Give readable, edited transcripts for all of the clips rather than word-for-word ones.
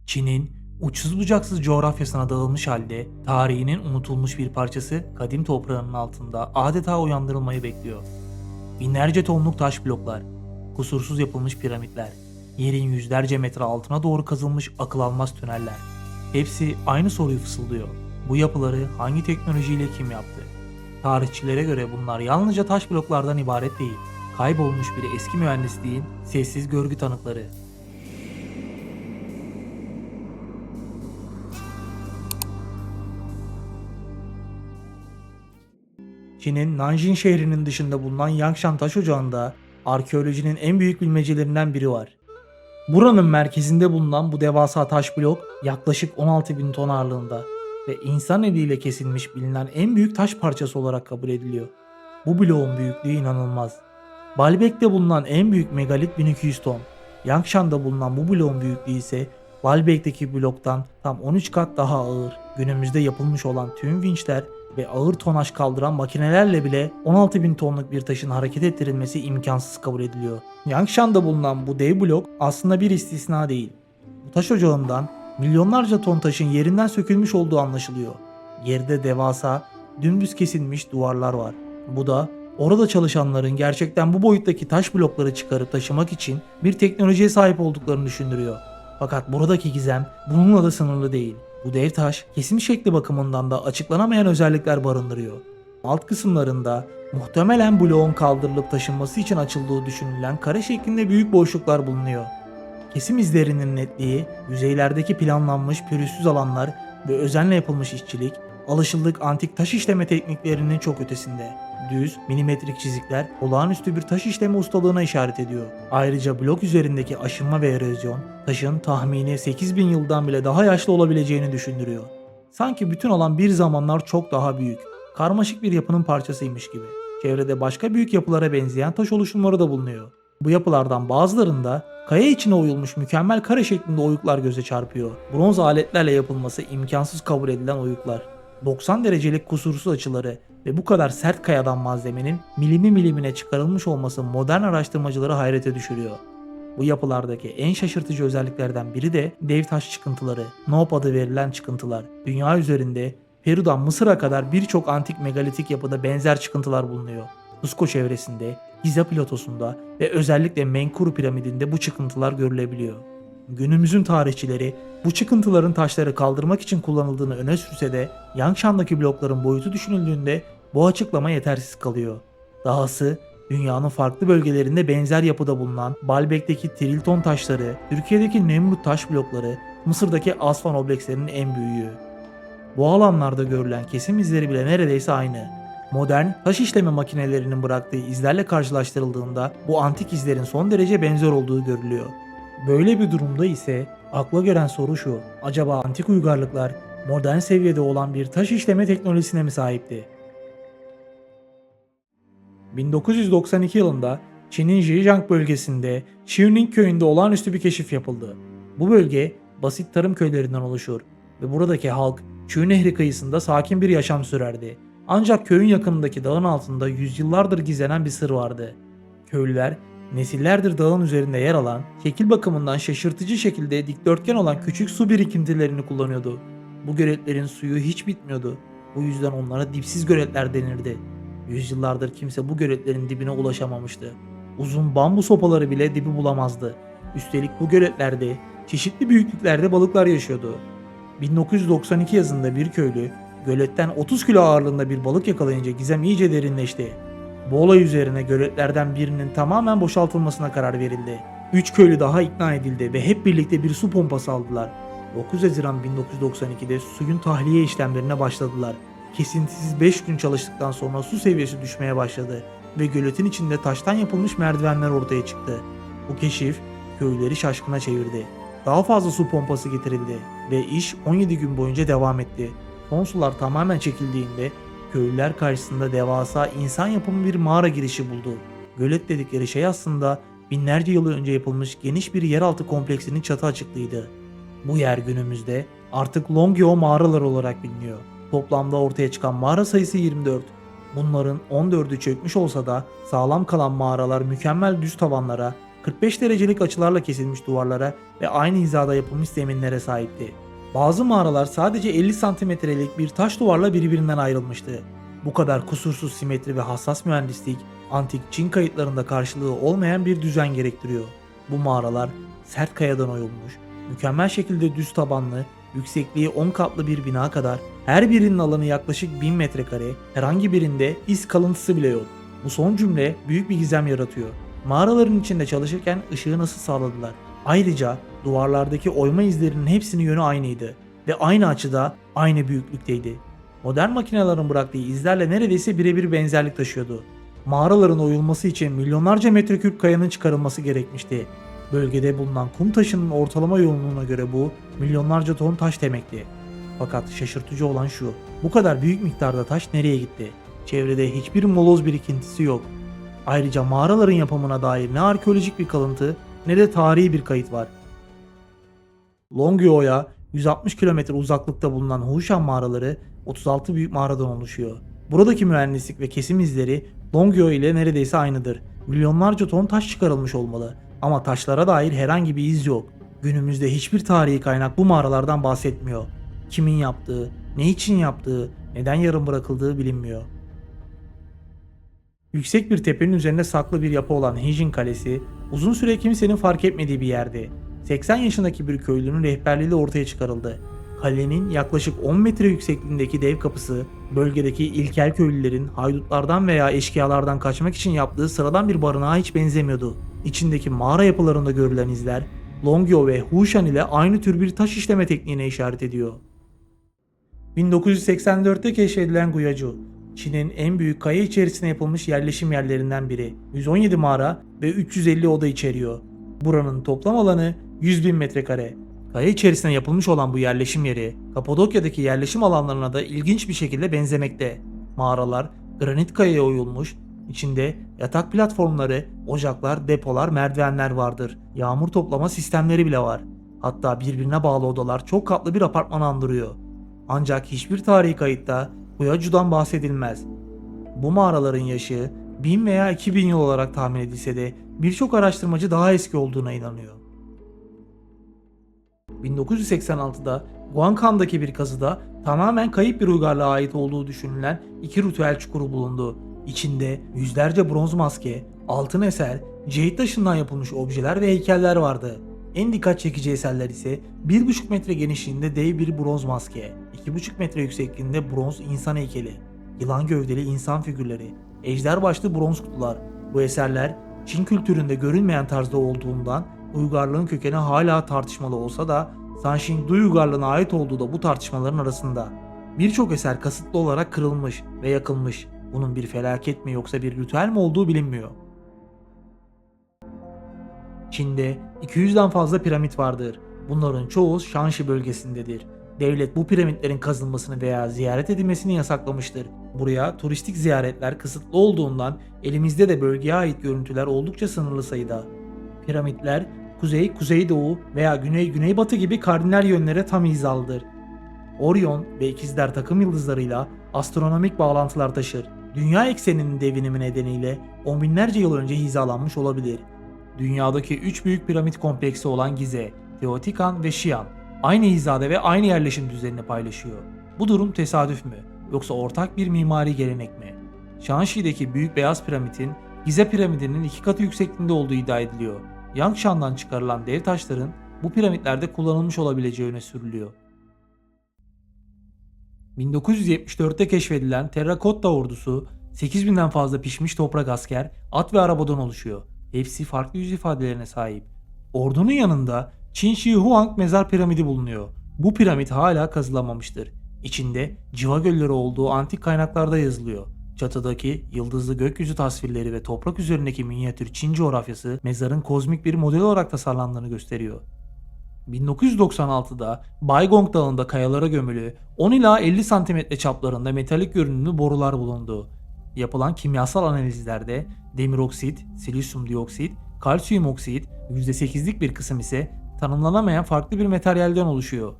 Çin'in uçsuz bucaksız coğrafyasına dağılmış halde tarihinin unutulmuş bir parçası kadim toprağının altında adeta uyandırılmayı bekliyor. Binlerce tonluk taş bloklar, kusursuz yapılmış piramitler, yerin yüzlerce metre altına doğru kazılmış akıl almaz tüneller. Hepsi aynı soruyu fısıldıyor. Bu yapıları hangi teknolojiyle kim yaptı? Tarihçilere göre bunlar yalnızca taş bloklardan ibaret değil. Kaybolmuş bir eski mühendisliğin sessiz görgü tanıkları. Çin'in Nanjing şehrinin dışında bulunan Yangshan Taş Ocağı'nda arkeolojinin en büyük bilmecelerinden biri var. Buranın merkezinde bulunan bu devasa taş blok yaklaşık 16 bin ton ağırlığında ve insan eliyle kesilmiş bilinen en büyük taş parçası olarak kabul ediliyor. Bu bloğun büyüklüğü inanılmaz. Baalbek'te bulunan en büyük megalit 1200 ton. Yangshan'da bulunan bu bloğun büyüklüğü ise Baalbek'teki bloktan tam 13 kat daha ağır. Günümüzde yapılmış olan tüm vinçler ve ağır tonaj kaldıran makinelerle bile 16 bin tonluk bir taşın hareket ettirilmesi imkansız kabul ediliyor. Yangshan'da bulunan bu dev blok aslında bir istisna değil. Bu taş ocağından milyonlarca ton taşın yerinden sökülmüş olduğu anlaşılıyor. Geride devasa, dümdüz kesilmiş duvarlar var. Bu da orada çalışanların gerçekten bu boyuttaki taş blokları çıkarıp taşımak için bir teknolojiye sahip olduklarını düşündürüyor. Fakat buradaki gizem bununla da sınırlı değil. Bu dev taş kesim şekli bakımından da açıklanamayan özellikler barındırıyor. Alt kısımlarında muhtemelen bloğun kaldırılıp taşınması için açıldığı düşünülen kare şeklinde büyük boşluklar bulunuyor. Kesim izlerinin netliği, yüzeylerdeki planlanmış pürüzsüz alanlar ve özenle yapılmış işçilik, alışıldık antik taş işleme tekniklerinin çok ötesinde. Düz, milimetrik çizikler olağanüstü bir taş işleme ustalığına işaret ediyor. Ayrıca blok üzerindeki aşınma ve erozyon, taşın tahmini 8000 yıldan bile daha yaşlı olabileceğini düşündürüyor. Sanki bütün alan bir zamanlar çok daha büyük, karmaşık bir yapının parçasıymış gibi. Çevrede başka büyük yapılara benzeyen taş oluşumları da bulunuyor. Bu yapılardan bazılarında kaya içine oyulmuş mükemmel kare şeklinde oyuklar göze çarpıyor. Bronz aletlerle yapılması imkansız kabul edilen oyuklar. 90 derecelik kusursuz açıları ve bu kadar sert kayadan malzemenin milimi milimine çıkarılmış olması modern araştırmacıları hayrete düşürüyor. Bu yapılardaki en şaşırtıcı özelliklerden biri de dev taş çıkıntıları, Nob adı verilen çıkıntılar. Dünya üzerinde Peru'dan Mısır'a kadar birçok antik megalitik yapıda benzer çıkıntılar bulunuyor. Cusco çevresinde, Giza platosunda ve özellikle Menkuru piramidinde bu çıkıntılar görülebiliyor. Günümüzün tarihçileri bu çıkıntıların taşları kaldırmak için kullanıldığını öne sürse de Yangshan'daki blokların boyutu düşünüldüğünde bu açıklama yetersiz kalıyor. Dahası dünyanın farklı bölgelerinde benzer yapıda bulunan Baalbek'teki Trilton taşları, Türkiye'deki Nemrut taş blokları, Mısır'daki Aswan oblekslerinin en büyüğü. Bu alanlarda görülen kesim izleri bile neredeyse aynı. Modern taş işleme makinelerinin bıraktığı izlerle karşılaştırıldığında bu antik izlerin son derece benzer olduğu görülüyor. Böyle bir durumda ise akla gelen soru şu: acaba antik uygarlıklar modern seviyede olan bir taş işleme teknolojisine mi sahipti? 1992 yılında Çin'in Zhejiang bölgesinde Xiuning köyünde olağanüstü bir keşif yapıldı. Bu bölge basit tarım köylerinden oluşur ve buradaki halk Çu Nehri kıyısında sakin bir yaşam sürerdi. Ancak köyün yakınındaki dağın altında yüzyıllardır gizlenen bir sır vardı. Köylüler nesillerdir dağın üzerinde yer alan, şekil bakımından şaşırtıcı şekilde dikdörtgen olan küçük su birikintilerini kullanıyordu. Bu göletlerin suyu hiç bitmiyordu. Bu yüzden onlara dipsiz göletler denirdi. Yüzyıllardır kimse bu göletlerin dibine ulaşamamıştı. Uzun bambu sopaları bile dibi bulamazdı. Üstelik bu göletlerde çeşitli büyüklüklerde balıklar yaşıyordu. 1992 yazında bir köylü göletten 30 kilo ağırlığında bir balık yakalayınca gizem iyice derinleşti. Bu olay üzerine göletlerden birinin tamamen boşaltılmasına karar verildi. 3 köylü daha ikna edildi ve hep birlikte bir su pompası aldılar. 9 Haziran 1992'de suyun tahliye işlemlerine başladılar. Kesintisiz 5 gün çalıştıktan sonra su seviyesi düşmeye başladı ve göletin içinde taştan yapılmış merdivenler ortaya çıktı. Bu keşif köylüleri şaşkına çevirdi. Daha fazla su pompası getirildi ve iş 17 gün boyunca devam etti. Son sular tamamen çekildiğinde köylüler karşısında devasa insan yapımı bir mağara girişi buldu. Gölet dedikleri şey aslında binlerce yıl önce yapılmış geniş bir yeraltı kompleksinin çatı açıklığıydı. Bu yer günümüzde artık Longyo mağaraları olarak biliniyor. Toplamda ortaya çıkan mağara sayısı 24. Bunların 14'ü çökmüş olsa da sağlam kalan mağaralar mükemmel düz tavanlara, 45 derecelik açılarla kesilmiş duvarlara ve aynı hizada yapılmış zeminlere sahipti. Bazı mağaralar sadece 50 santimetrelik bir taş duvarla birbirinden ayrılmıştı. Bu kadar kusursuz simetri ve hassas mühendislik, antik Çin kayıtlarında karşılığı olmayan bir düzen gerektiriyor. Bu mağaralar sert kayadan oyulmuş, mükemmel şekilde düz tabanlı, yüksekliği 10 katlı bir bina kadar, her birinin alanı yaklaşık 1000 metrekare, herhangi birinde iz kalıntısı bile yok. Bu son cümle büyük bir gizem yaratıyor. Mağaraların içinde çalışırken ışığı nasıl sağladılar? Ayrıca duvarlardaki oyma izlerinin hepsinin yönü aynıydı ve aynı açıda, aynı büyüklükteydi. Modern makinelerin bıraktığı izlerle neredeyse birebir benzerlik taşıyordu. Mağaraların oyulması için milyonlarca metreküp kayanın çıkarılması gerekmişti. Bölgede bulunan kum taşının ortalama yoğunluğuna göre bu milyonlarca ton taş demekti. Fakat şaşırtıcı olan şu, bu kadar büyük miktarda taş nereye gitti? Çevrede hiçbir moloz birikintisi yok. Ayrıca mağaraların yapımına dair ne arkeolojik bir kalıntı ne de tarihi bir kayıt var. Longyo'ya 160 kilometre uzaklıkta bulunan Hushan mağaraları 36 büyük mağaradan oluşuyor. Buradaki mühendislik ve kesim izleri Longyo ile neredeyse aynıdır. Milyonlarca ton taş çıkarılmış olmalı ama taşlara dair herhangi bir iz yok. Günümüzde hiçbir tarihi kaynak bu mağaralardan bahsetmiyor. Kimin yaptığı, ne için yaptığı, neden yarım bırakıldığı bilinmiyor. Yüksek bir tepenin üzerinde saklı bir yapı olan Hijin Kalesi, uzun süre kimsenin fark etmediği bir yerdi. 80 yaşındaki bir köylünün rehberliğiyle ortaya çıkarıldı. Kalenin yaklaşık 10 metre yüksekliğindeki dev kapısı, bölgedeki ilkel köylülerin haydutlardan veya eşkıyalardan kaçmak için yaptığı sıradan bir barınağa hiç benzemiyordu. İçindeki mağara yapılarında görülen izler, Longyo ve Hushan ile aynı tür bir taş işleme tekniğine işaret ediyor. 1984'te keşfedilen Guyaju, Çin'in en büyük kaya içerisine yapılmış yerleşim yerlerinden biri. 117 mağara ve 350 oda içeriyor. Buranın toplam alanı 100.000 metrekare. Kaya içerisine yapılmış olan bu yerleşim yeri, Kapadokya'daki yerleşim alanlarına da ilginç bir şekilde benzemekte. Mağaralar granit kayaya oyulmuş, içinde yatak platformları, ocaklar, depolar, merdivenler vardır. Yağmur toplama sistemleri bile var. Hatta birbirine bağlı odalar çok katlı bir apartman andırıyor. Ancak hiçbir tarihi kayıtta Guyaju'dan bahsedilmez. Bu mağaraların yaşı 1000 veya 2000 yıl olarak tahmin edilse de birçok araştırmacı daha eski olduğuna inanıyor. 1986'da Guang'daki bir kazıda tamamen kayıp bir uygarlığa ait olduğu düşünülen iki ritüel çukuru bulundu. İçinde yüzlerce bronz maske, altın eser, ceyit taşından yapılmış objeler ve heykeller vardı. En dikkat çekici eserler ise 1,5 metre genişliğinde dev bir bronz maske, 2,5 metre yüksekliğinde bronz insan heykeli, yılan gövdeli insan figürleri, ejder başlı bronz kutular. Bu eserler Çin kültüründe görülmeyen tarzda olduğundan uygarlığın kökeni hala tartışmalı olsa da Sanxingdu uygarlığına ait olduğu da bu tartışmaların arasında. Birçok eser kasıtlı olarak kırılmış ve yakılmış. Bunun bir felaket mi yoksa bir ritüel mi olduğu bilinmiyor. Çin'de 200'den fazla piramit vardır. Bunların çoğu Shanxi bölgesindedir. Devlet bu piramitlerin kazılmasını veya ziyaret edilmesini yasaklamıştır. Buraya turistik ziyaretler kısıtlı olduğundan elimizde de bölgeye ait görüntüler oldukça sınırlı sayıda. Piramitler kuzey, kuzeydoğu veya güney, güneybatı gibi kardinal yönlere tam hizalıdır. Orion ve ikizler takım yıldızlarıyla astronomik bağlantılar taşır. Dünya ekseninin devinimi nedeniyle on binlerce yıl önce hizalanmış olabilir. Dünyadaki 3 büyük piramit kompleksi olan Gize, Teotihuacan ve Xi'an aynı hizada ve aynı yerleşim düzenini paylaşıyor. Bu durum tesadüf mü yoksa ortak bir mimari gelenek mi? Shanxi'deki büyük beyaz piramidin Gize piramidinin 2 katı yüksekliğinde olduğu iddia ediliyor. Yangshan'dan çıkarılan dev taşların bu piramitlerde kullanılmış olabileceği öne sürülüyor. 1974'te keşfedilen Terrakotta ordusu 8000'den fazla pişmiş toprak asker, at ve arabadan oluşuyor. Hepsi farklı yüz ifadelerine sahip. Ordunun yanında Qin Shi Huang mezar piramidi bulunuyor. Bu piramit hala kazılamamıştır. İçinde civa gölleri olduğu antik kaynaklarda yazılıyor. Çatıdaki yıldızlı gökyüzü tasvirleri ve toprak üzerindeki minyatür Çin coğrafyası mezarın kozmik bir model olarak tasarlandığını gösteriyor. 1996'da Baigong Dağı'nda kayalara gömülü 10 ila 50 cm çaplarında metalik görünümlü borular bulundu. Yapılan kimyasal analizlerde demir oksit, silisyum dioksit, kalsiyum oksit, %8'lik bir kısım ise tanımlanamayan farklı bir materyalden oluşuyor.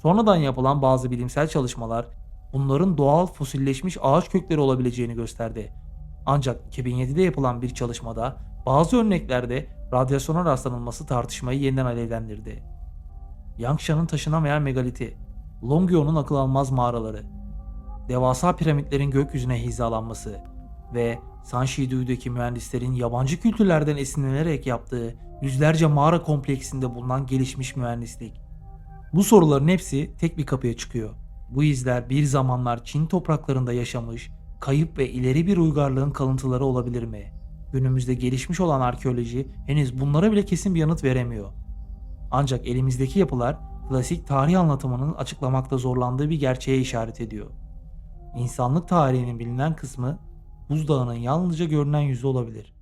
Sonradan yapılan bazı bilimsel çalışmalar bunların doğal fosilleşmiş ağaç kökleri olabileceğini gösterdi. Ancak 2007'de yapılan bir çalışmada bazı örneklerde radyasyona rastlanılması tartışmayı yeniden alevlendirdi. Yangshan'ın taşınamayan megaliti, Longyeon'un akıl almaz mağaraları, devasa piramitlerin gökyüzüne hizalanması ve Sanshidou'daki mühendislerin yabancı kültürlerden esinlenerek yaptığı yüzlerce mağara kompleksinde bulunan gelişmiş mühendislik. Bu soruların hepsi tek bir kapıya çıkıyor. Bu izler bir zamanlar Çin topraklarında yaşamış, kayıp ve ileri bir uygarlığın kalıntıları olabilir mi? Günümüzde gelişmiş olan arkeoloji henüz bunlara bile kesin bir yanıt veremiyor. Ancak elimizdeki yapılar klasik tarih anlatımının açıklamakta zorlandığı bir gerçeğe işaret ediyor. İnsanlık tarihinin bilinen kısmı buzdağının yalnızca görünen yüzü olabilir.